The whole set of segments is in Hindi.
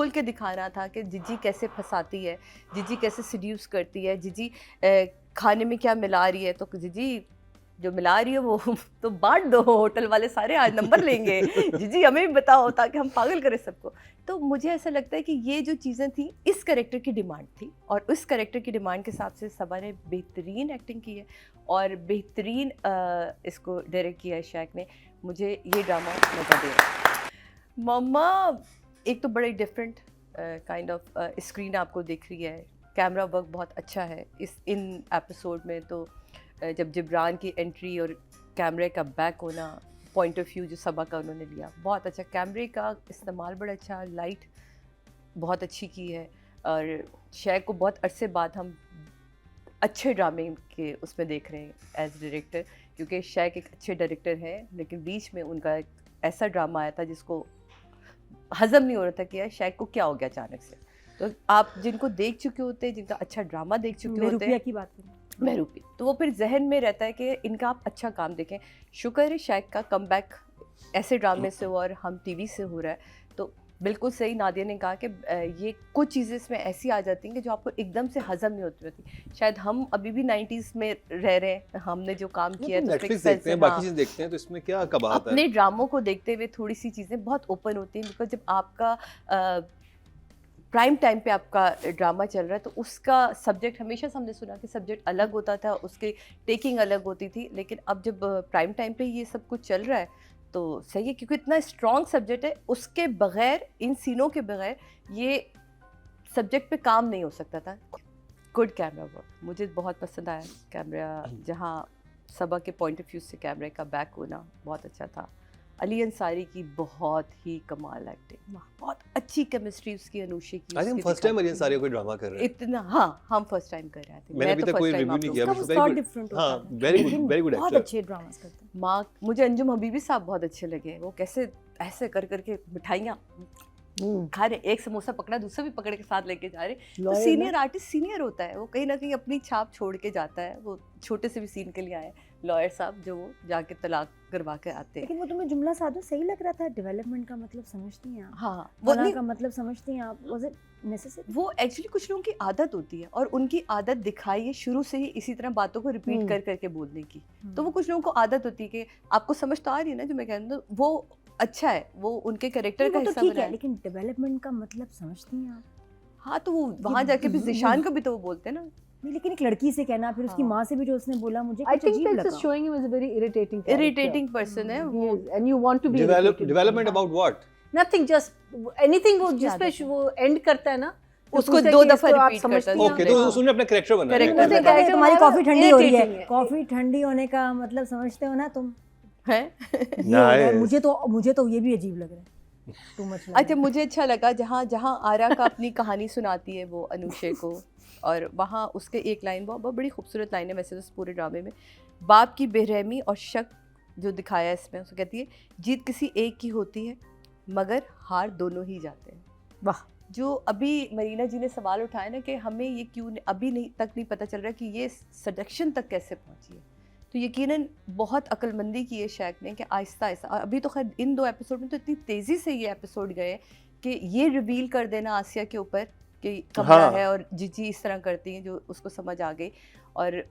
खोल के दिखाना था कि जीजी कैसे फंसाती है, जीजी कैसे सीड्यूस करती है, जीजी खाने में क्या मिला रही है, तो जीजी जो मिला रही है वो तो बांट दो, होटल वाले सारे आज नंबर लेंगे, जीजी हमें भी बताओ ताकि हम पागल करें सबको। तो मुझे ऐसा लगता है कि ये जो चीज़ें थी इस कैरेक्टर की डिमांड थी, और उस कैरेक्टर की डिमांड के हिसाब से सबा ने बेहतरीन एक्टिंग की है और बेहतरीन इसको डायरेक्ट किया है शैक ने। मुझे ये ड्रामा मज़ा दे रहा है। मम्मा एक तो बड़े डिफरेंट काइंड ऑफ स्क्रीन आपको दिख रही है, कैमरा वर्क बहुत अच्छा है इन एपिसोड में। तो जब जिब्रान की एंट्री और कैमरे का बैक होना, पॉइंट ऑफ व्यू जो सबा का उन्होंने लिया, बहुत अच्छा। कैमरे का इस्तेमाल बड़ा अच्छा, लाइट बहुत अच्छी की है, और शैक को बहुत अरसे बाद हम अच्छे ड्रामे के उसमें देख रहे हैं एज डायरेक्टर, क्योंकि शैक एक अच्छे डायरेक्टर हैं, लेकिन बीच में उनका एक ऐसा ड्रामा आया था जिसको हज़म नहीं हो रहा था कि यार शैक को क्या हो गया अचानक से। तो आप जिनको देख चुके होते हैं, जिनका अच्छा ड्रामा देख चुके होते हैं, की बात करें महरूपी, तो वो फिर जहन में रहता है कि इनका आप अच्छा काम देखें। शुक्र है शैक का कम बैक ऐसे ड्रामे से हुआ और हम टीवी से हो रहा है। तो बिल्कुल सही नादिया ने कहा कि ये कुछ चीज़ें इसमें ऐसी आ जाती हैं कि जो आपको एकदम से हज़म नहीं होती। शायद हम अभी भी 90s में रह रहे हैं, हमने जो काम किया है नेटफ्लिक्स देखते हैं, बाकी चीज़ देखते हैं, तो इसमें क्या कबात है। अपने ड्रामों को देखते हुए थोड़ी सी चीज़ें बहुत ओपन होती हैं, बिकॉज जब आपका प्राइम टाइम पे आपका ड्रामा चल रहा है तो उसका सब्जेक्ट हमेशा से हमने सुना कि सब्जेक्ट अलग होता था, उसकी टेकिंग अलग होती थी, लेकिन अब जब प्राइम टाइम पे ये सब कुछ चल रहा है तो सही है, क्योंकि इतना स्ट्रॉन्ग सब्जेक्ट है, उसके बगैर, इन सीनों के बगैर ये सब्जेक्ट पे काम नहीं हो सकता था। गुड कैमरा वर्क, मुझे बहुत पसंद आया कैमरा, जहाँ सबा के पॉइंट ऑफ व्यू से कैमरे का बैक होना बहुत अच्छा था। अली अंसारी की बहुत ही कमाल एक्टिंग, बहुत अच्छी केमिस्ट्री उसकी, अनुषे की। I think first time Ali Ansari कोई ड्रामा कर रहे हैं इतना, हाँ हम फर्स्ट टाइम कर रहे थे, मैंने अभी तक कोई रिव्यू नहीं किया, उसका बहुत डिफरेंट होता हां है, वेरी गुड बहुत एक्टर, अच्छे ड्रामास करते हैं। माँ, मुझे अंजुम हबीबी साहब बहुत अच्छे लगे, वो कैसे ऐसे कर करके मिठाइयाँ खा रहे, एक समोसा पकड़ा दूसरा भी पकड़ के साथ लेके जा रहे। तो सीनियर आर्टिस्ट सीनियर होता है, वो कहीं ना कहीं अपनी छाप छोड़ के जाता है। वो छोटे से भी सीन के लिए आए लॉयर साहब, जो वो जाके तलाक करवा के आते हैं। लेकिन वो तुम्हें जुमला साधो सही लग रहा था, डेवलपमेंट का मतलब समझती हैं आप? हाँ, वो वला नहीं, का मतलब समझती हैं आप? Was it necessary? वो एक्चुअली कुछ लोगों की आदत होती है, और उनकी आदत दिखाई है शुरू से ही इसी तरह बातों को रिपीट कर करके बोलने की। तो वो कुछ लोगों को आदत होती है कि आपको समझ तो आ रही है ना जो मैं कह रही हूँ, वो अच्छा है, वो उनके कैरेक्टर का वो तो हिस्सा ठीक बना है, है। लेकिन डेवलपमेंट का मतलब समझती हैं आप? हाँ, तो वो वहाँ जाके भी जिशान को भी तो वो बोलते हैं ना। नहीं, लेकिन एक लड़की से कहना, फिर उसकी हाँ। माँ से भी जो उसने बोला, मुझे I कुछ think अजीब that's लगा। just showing him as a very irritating character. Irritating person है वो। He is, and you want to be irritated. Development about what? Nothing, just anything वो जिस पे वो end करता है ना, तो उसको पूछता है दो कि दफा इसको आप repeat समझती करता हैं? है। ओके, तो उसने अपना कैरेक्टर बनाया Character है। बनाया। कहते हैं, तुम्हारी कॉफी ठंडी हो रही है, irritating है। कॉफी ठंडी होने का मतलब समझते हो ना तुम? है। ये हो रहा है। Nice. मुझे तो ये भी अजीब लग रहा है, टू मच लग अच्छा, मुझे अच्छा लगा जहाँ आरा का अपनी कहानी सुनाती है वो अनुषे को, और वहाँ उसके एक लाइन, बहुत बड़ी खूबसूरत लाइन है वैसे तो इस पूरे ड्रामे में, बाप की बेरहमी और शक जो दिखाया है इसमें। उसको कहती है, जीत किसी एक की होती है मगर हार दोनों ही जाते हैं। वाह। जो अभी मरीना जी ने सवाल उठाया ना कि हमें ये क्यों अभी नहीं पता चल रहा कि ये सडक्शन तक कैसे पहुंची है, तो यकीनन बहुत अक्लमंदी की है शैक ने कि आहिस्ता आहिस्ता, अभी तो खैर इन 2 एपिसोड में तो इतनी तेज़ी से ये एपिसोड गए कि ये रिवील कर देना आसिया के ऊपर कि कमरा है और जीजी इस तरह करती हैं, जो उसको समझ आ गई, और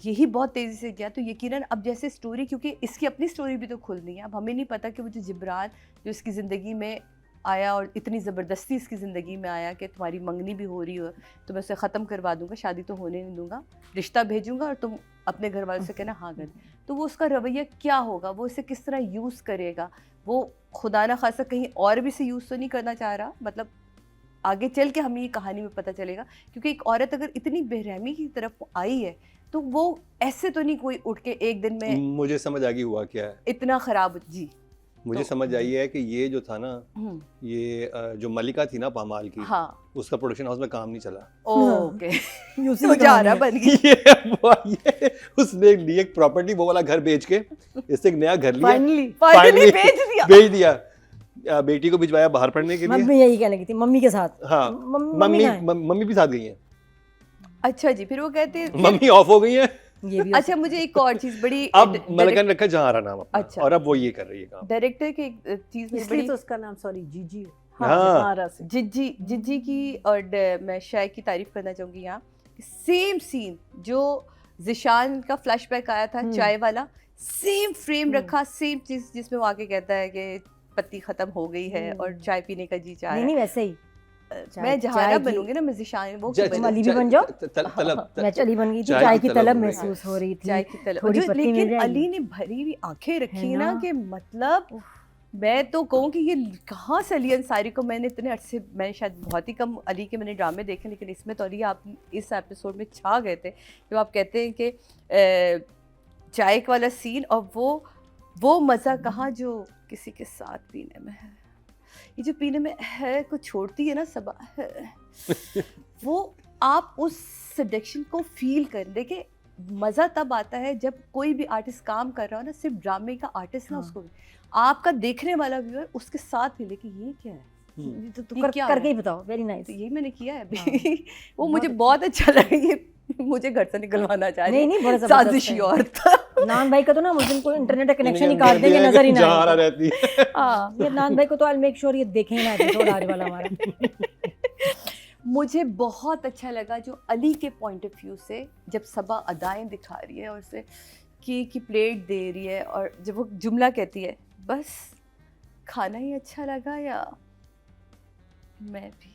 यही बहुत तेज़ी से गया। तो यकीनन अब जैसे स्टोरी, क्योंकि इसकी अपनी स्टोरी भी तो खुलनी है, अब हमें नहीं पता कि वो जो जिब्रान जो इसकी ज़िंदगी में आया और इतनी ज़बरदस्ती इसकी ज़िंदगी में आया कि तुम्हारी मंगनी भी हो रही हो तो मैं उसे ख़त्म करवा दूंगा, शादी तो होने नहीं दूंगा, रिश्ता भेजूंगा और तुम अपने घर वालों से कहना हाँ कर। तो वो उसका रवैया क्या होगा, वो इसे किस तरह यूज़ करेगा, वो खुदा ना खासा कहीं और भी इसे यूज़ तो नहीं करना चाह रहा, मतलब आगे चल के हमें ये कहानी में पता चलेगा। क्योंकि एक औरत अगर इतनी बेरहमी की तरफ आई है तो वो ऐसे तो नहीं कोई उठ के एक दिन में मुझे समझ आ गई हुआ क्या है, इतना ख़राब। जी, मुझे समझ आई है कि ये जो था ना, ये जो मलिका थी ना पामाल की, हाँ, उसका प्रोडक्शन हाउस में काम नहीं चला। ओके, यूसी तो जा रहा बन गई। ये उसने ली एक प्रॉपर्टी, वो वाला घर बेच के इससे एक नया घर लिया, फाइनली बेच दिया, बेटी को भिजवाया बाहर पढ़ने के लिए। मम्मी यही कहने की थी, मम्मी के साथ। हाँ, मम्मी भी साथ गई हैं। अच्छा जी, फिर वो कहते हैं मम्मी ऑफ हो गई है। ये भी अच्छा, मुझे एक और चीज बड़ी, अब मलका ने रखा जहारा नाम अपना, अच्छा, और अब वो ये कर रही है काम। डायरेक्टर की एक चीज में इसलिए बड़ी, तो उसका नाम सॉरी जीजी हाँ। रासिक। जिज्जी की और मैं शाय की तारीफ करना चाहूँगी यहाँ। सेम सीन जो ज़िशान का फ्लैशबैक आया था चाय वाला, सेम फ्रेम रखा, सेम चीज़ जिसमें वो आके कहता है कि पत्ती ख़त्म हो गई है और चाय पीने का जी चाह रहा नहीं है। वैसे ही मैं जहारा बनूंगी ना, मैं ज़िशान वो क्यों तुम बनूं? अली भी बन जाओ। तलब मैं चली बन गई थी, चाय चाय की की तलब तलब हो रही महसूस हो रही थी, चाय की तलब थोड़ी जो, पत्ती मिल लेकिन जाएगी। अली ने भरी हुई आंखें रखी है ना ना? कि मतलब मैं तो कहूँ कि ये कहाँ से अली अंसारी को मैंने इतने अरसे, मैंने शायद बहुत ही कम अली के मैंने ड्रामे देखे, लेकिन इसमें तो अली आप इस एपिसोड में छा गए थे। जो आप कहते हैं कि चाय वाला सीन और वो मज़ा कहाँ जो किसी के साथ पीने में है। ये जो पीने में है को छोड़ती है ना सबा है, वो आप उस सडेक्शन को फील कर देखे। मज़ा तब आता है जब कोई भी आर्टिस्ट काम कर रहा हो ना, सिर्फ ड्रामे का आर्टिस्ट ना, हाँ। उसको भी आपका देखने वाला व्यूअर उसके साथ मिले कि ये क्या है, हम्म। तो ये क्या करके है? ही बताओ, वेरी नाइस। तो यही मैंने किया है अभी। हाँ। वो बहुत मुझे अच्छा। बहुत अच्छा लगा। ये मुझे घर से निकलवाना चाह रही नहीं है नहीं, बड़ा जबरदस्त साजिशी है। औरत। नान भाई का तो ना मुझे इनको इंटरनेट का कनेक्शन ही इनके काट देंगे, नजर ही ना जहारा आएगा। रहती है। हाँ, ये नान भाई को तो आई मेक श्योर ये देखें ही ना एपिसोड आज वाला हमारा। मुझे बहुत अच्छा लगा जो अली के पॉइंट ऑफ व्यू से, जब सबा अदाएं दिखा रही है और उसे की प्लेट दे रही है और जब वो जुमला कहती है बस खाना ही अच्छा लगा या मैं भी,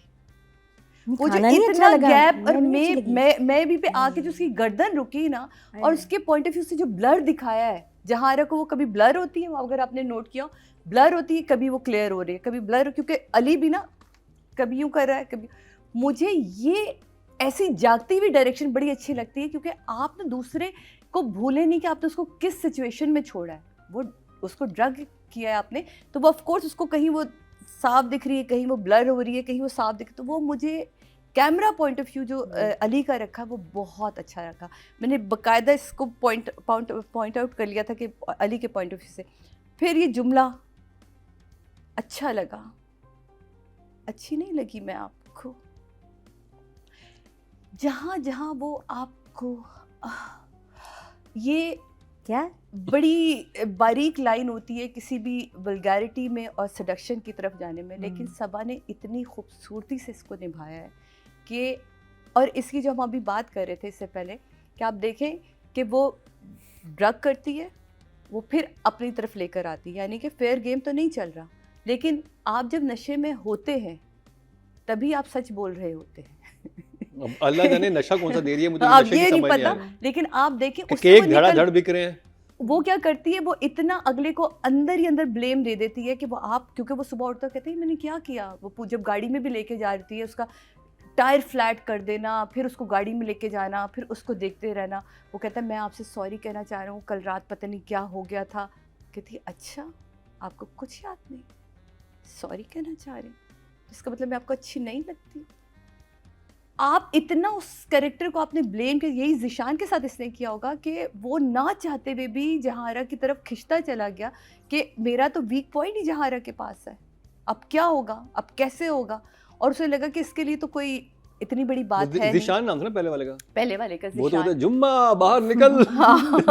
वो जो खाना नहीं इतना अच्छा लगा, गैप और नहीं अच्छी लगी। मैं भी पे आके जो उसकी गर्दन रुकी ना, और उसके पॉइंट ऑफ व्यू से जो ब्लर दिखाया है, जहारा को वो कभी ब्लर होती है, वो अगर आपने नोट किया ब्लर होती है, कभी वो क्लियर हो रही है, कभी ब्लर, क्योंकि अली भी ना कभी यूँ कर रहा है कभी। मुझे ये ऐसी जागती हुई डायरेक्शन बड़ी अच्छी लगती है, क्योंकि आप ना दूसरे को भूले नहीं कि आपने उसको किस सिचुएशन में छोड़ा है। वो उसको ड्रग किया है आपने, तो वो ऑफकोर्स उसको कहीं वो साफ दिख रही है, कहीं वो ब्लर हो रही है, कहीं वो साफ दिख, तो वो मुझे कैमरा पॉइंट ऑफ व्यू जो अली का रखा वो बहुत अच्छा रखा। मैंने बाकायदा इसको पॉइंट आउट कर लिया था कि अली के पॉइंट ऑफ व्यू से। फिर ये जुमला अच्छा लगा, अच्छी नहीं लगी मैं आपको, जहाँ जहाँ वो आपको ये क्या बड़ी बारीक लाइन होती है किसी भी वल्गैरिटी में और सडक्शन की तरफ जाने में, लेकिन सबा ने इतनी खूबसूरती से इसको निभाया है कि, और इसकी जो हम अभी बात कर रहे थे इससे पहले, कि आप देखें कि वो ड्रग करती है, वो फिर अपनी तरफ लेकर आती है, यानी कि फेयर गेम तो नहीं चल रहा, लेकिन आप जब नशे में होते हैं तभी आप सच बोल रहे होते हैं। अब अल्लाह जाने नशा कौन सा दे रही है, मुझे अब नशे ये की नहीं समझ नहीं पता, आ रही। लेकिन आप देखें उससे केक वो धड़ाधड़ निकल, बिक रहे हैं। वो क्या करती है, वो इतना अगले को अंदर ही अंदर ब्लेम दे देती है कि वो आप, क्योंकि वो सुबह उठता कहते हैं मैंने क्या किया, वो जब गाड़ी में भी लेके जा रही है उसका टायर फ्लैट कर देना, फिर उसको गाड़ी में लेके जाना, फिर उसको देखते रहना, वो कहता है मैं आपसे सॉरी कहना चाह रहा हूँ, कल रात पता नहीं क्या हो गया था। कहती अच्छा आपको कुछ याद नहीं, सॉरी कहना चाह रहे, इसका मतलब मैं आपको अच्छी नहीं लगती। आप इतना उस कैरेक्टर को आपने ब्लेम किया, यही ज़िशान के साथ इसने किया होगा कि वो ना चाहते हुए भी जहारा की तरफ खिंचता चला गया कि मेरा तो वीक पॉइंट ही जहारा के पास है, अब क्या होगा, अब कैसे होगा, और उसे लगा कि इसके लिए तो कोई इतनी बड़ी बात है ज़िशान नाम था ना पहले वाले का, पहले वाले का वो तो ज़िशान। जुम्मा बाहर निकल। हाँ।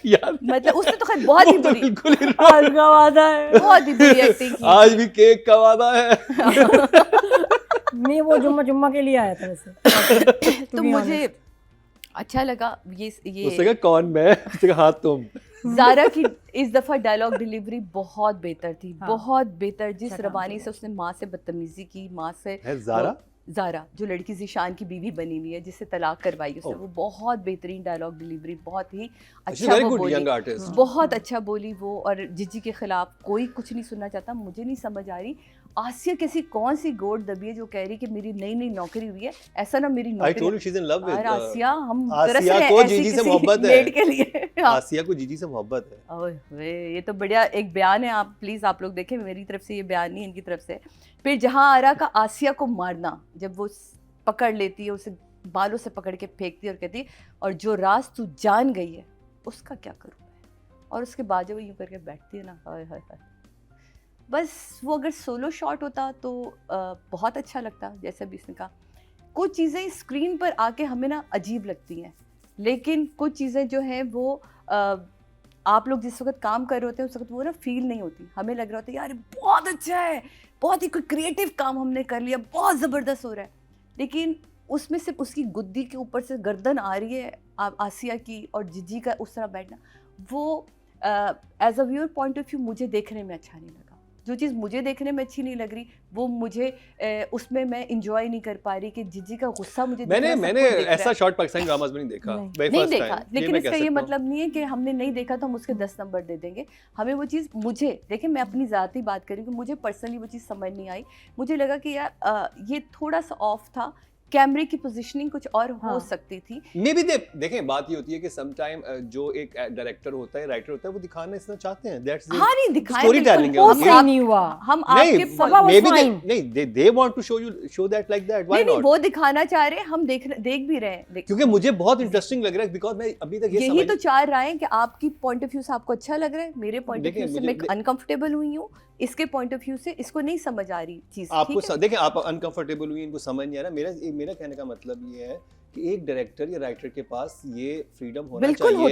यार मतलब उसने तो खैर बहुत ही वो तो बुरी, बिल्कुल ही आज का वादा है। बहुत ही बुरी एक्टिंग की। आज भी केक का वादा है। नहीं वो जुम्मा के लिए आया था वैसे। तो मुझे अच्छा लगा ये उससे कहा कौन मैं, उससे कहा हाँ तुम। ज़ारा की इस दफ़ा डायलॉग डिलीवरी बहुत बेहतर थी, हाँ। बहुत बेहतर। जिस अच्छा काम रवानी किया। से उसने माँ से बदतमीजी की, माँ से है ज़ारा? ज़ारा जो लड़की ज़िशान की बीवी बनी हुई है, जिससे तलाक करवाई उसने, ओह। वो बहुत बेहतरीन डायलॉग डिलीवरी, बहुत ही She's अच्छा very वो good बोली, young artist. बहुत अच्छा बोली वो। और जिजी के खिलाफ कोई कुछ नहीं सुनना चाहता। मुझे नहीं समझ आ रही आसिया कैसी कौन सी गोट दबी है जो कह रही कि मेरी नई नई नौकरी हुई है, ऐसा ना मेरी I नौकरी। told you she's in love with, और आसिया हम आसिया तरस रहे हैं को ऐसी जीजी से किसी मोहब्बत है। maid के लिए। हाँ। आसिया को जीजी से मोहब्बत है। ओए वे, ये तो बढ़िया एक बयान है, आप प्लीज़ आप लोग देखें, मेरी तरफ से ये बयान नहीं, इनकी तरफ से। फिर जहाँ आरा का आसिया को मारना, जब वो पकड़ लेती है उसे, बालों से पकड़ के फेंकती है और कहती है और जो राज तू जान गई है उसका क्या करूँ मैं, और उसके बाद जब वो यूँ करके बैठती है ना, हाय हाय हाय, बस वो अगर सोलो शॉट होता तो बहुत अच्छा लगता। जैसे भी इसने कहा, कुछ चीज़ें स्क्रीन पर आके हमें ना अजीब लगती हैं, लेकिन कुछ चीज़ें जो हैं वो आप लोग जिस वक्त काम कर रहे होते हैं उस वक्त वो ना फील नहीं होती, हमें लग रहा होता है यार बहुत अच्छा है, बहुत ही कोई क्रिएटिव काम हमने कर लिया, बहुत ज़बरदस्त हो रहा है, लेकिन उसमें सिर्फ उसकी गुद्दी के ऊपर से गर्दन आ रही है आसिया की और जिजी का उस तरह बैठना, वो as a viewer point of view मुझे देखने में अच्छा नहीं लगा। जो चीज़ मुझे देखने में अच्छी नहीं लग रही वो मुझे उसमें मैं इंजॉय नहीं कर पा रही कि जिजी का गुस्सा मुझे मैंने ऐसा शॉर्ट पाकिस्तानी ड्रामास में नहीं देखा, नहीं देखा, लेकिन इसका ये मतलब नहीं है कि हमने नहीं देखा तो हम उसके 10 नंबर दे देंगे। हमें वो चीज़, मुझे देखिए मैं अपनी ज़ाती बात करूँ कि मुझे पर्सनली वो चीज़ समझ नहीं आई। मुझे लगा कि यार ये थोड़ा सा ऑफ था, कैमरे की पोजीशनिंग कुछ और हो सकती थी। मे बी देखें बात ये होती है कि सम टाइम जो एक डायरेक्टर होता है, राइटर होता है, वो दिखाना इसना चाहते हैं, दैट्स हाँ नहीं दिखाएं, स्टोरी टेलिंग है वो उनकी। सही नहीं हुआ। हम नहीं, आपके मे बी नहीं, they want to show that like that, why नहीं नॉट? वो दिखाना चाह रहे हैं, हम देख भी रहे हैं, क्योंकि मुझे बहुत इंटरेस्टिंग लग रहा है, बिकॉज़ मैं अभी तक ये यही समझ तो चाह रहा है कि आपकी पॉइंट ऑफ व्यू से आपको अच्छा लग रहा है, मेरे पॉइंट ऑफ देखिए, व्यू से मुझे- मैं अनकंफर्टेबल हुई हूँ, इसके पॉइंट ऑफ व्यू से इसको नहीं समझ आ रही चीज। आपको देखें आप अनकंफर्टेबल हुई, इनको समझ नहीं आ रहा। मेरा कहने का मतलब ये है कि एक डायरेक्टर या राइटर के पास ये फ्रीडम होना बिल्कुल चाहिए